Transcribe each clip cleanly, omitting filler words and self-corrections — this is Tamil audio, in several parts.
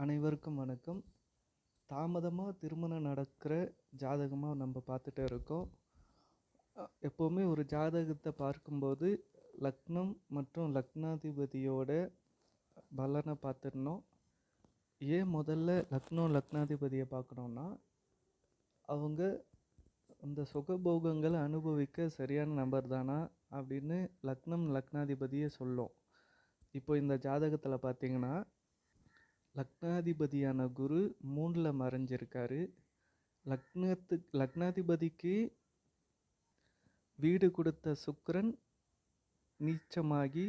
அனைவருக்கும் வணக்கம். தாமதமாக திருமணம் நடக்கிற ஜாதகமாக நம்ம பார்த்துட்டே இருக்கோம். எப்போவுமே ஒரு ஜாதகத்தை பார்க்கும்போது லக்னம் மற்றும் லக்னாதிபதியோட பலனை பார்த்துடணும். ஏன் முதல்ல லக்னாதிபதியை பார்க்கணுன்னா, அவங்க அந்த சுகபோகங்களை அனுபவிக்க சரியான நபர் தானா அப்படின்னு லக்னாதிபதியை சொல்லும். இப்போ இந்த ஜாதகத்தில் பார்த்தீங்கன்னா, லக்னாதிபதியான குரு 3ல் மறைஞ்சிருக்காரு. லக்னாதிபதிக்கு வீடு கொடுத்த சுக்கிரன் நீச்சமாகி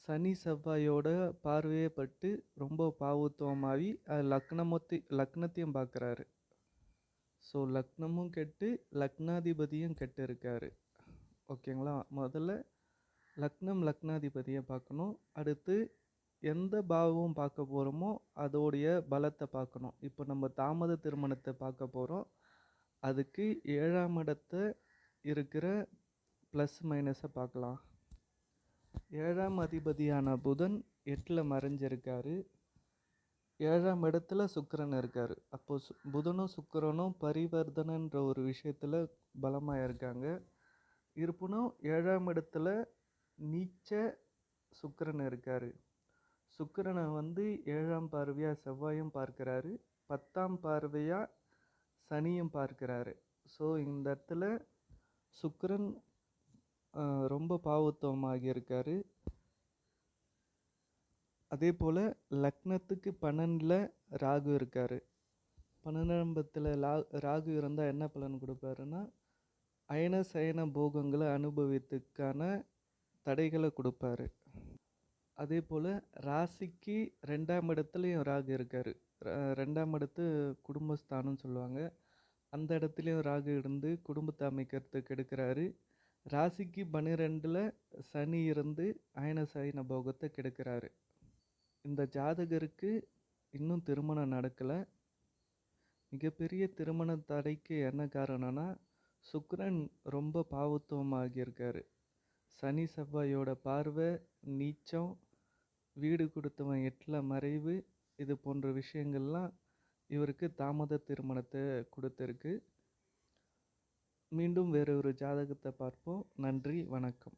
சனி செவ்வாயோட பார்வையை பட்டு ரொம்ப பாவுத்துவமாகி லக்னத்தையும் பார்க்குறாரு. ஸோ லக்னமும் கெட்டு லக்னாதிபதியும் கெட்டு இருக்காரு. ஓகேங்களா? முதல்ல லக்னாதிபதியை பார்க்கணும். அடுத்து எந்த பாவம் பார்க்க போகிறோமோ அதோடைய பலத்தை பார்க்கணும். இப்போ நம்ம தாமத திருமணத்தை பார்க்க போகிறோம். அதுக்கு 7ஆம் இடத்தை இருக்கிற ப்ளஸ் மைனஸை பார்க்கலாம். 7ஆம் அதிபதியான புதன் 8ல் மறைஞ்சிருக்காரு. 7ஆம் இடத்துல சுக்கிரன் இருக்கார். அப்போது புதனும் சுக்கிரனும் பரிவர்த்தனைன்ற ஒரு விஷயத்தில் பலமாக இருக்காங்க. இருப்பினும் 7ஆம் இடத்துல நீச்ச சுக்கிரன் இருக்கார். சுக்கிரனை 7ஆம் பார்வையாக செவ்வாயும் பார்க்குறாரு, 10ஆம் பார்வையாக சனியும் பார்க்குறாரு. ஸோ இந்த இடத்துல சுக்கிரன் ரொம்ப பாவத்துவமாகி இருக்கார். அதே போல் லக்னத்துக்கு 12ல் ராகு இருக்கார். 12ஆம் இடத்துல ராகு இருந்தால் என்ன பலன் கொடுப்பாருன்னா, அயன சயன போகங்களை அனுபவித்துக்கான தடைகளை கொடுப்பாரு. அதே போல் ராசிக்கு 2ஆம் இடத்துலையும் ராகு இருக்கார். 2ஆம் இடத்து குடும்பஸ்தானம்னு சொல்லுவாங்க. அந்த இடத்துலையும் ராகு இருந்து குடும்பத்தை அமைக்கிறதுக்கு கெடுக்கிறாரு. ராசிக்கு 12ல் சனி இருந்து அயன சயன போகத்தை கெடுக்கிறாரு. இந்த ஜாதகருக்கு இன்னும் திருமணம் நடக்கலை. மிகப்பெரிய திருமண தடைக்கு என்ன காரணம்னா, சுக்கிரன் ரொம்ப பாவத்துவமாகியிருக்காரு. சனி செவ்வாயோட பார்வை, நீச்சம், வீடு கொடுத்தவன் 8ல் மறைவு, இது போன்ற விஷயங்கள்லாம் இவருக்கு தாமத திருமணத்தை கொடுத்துருக்கு. மீண்டும் வேறு ஒரு ஜாதகத்தை பார்ப்போம். நன்றி, வணக்கம்.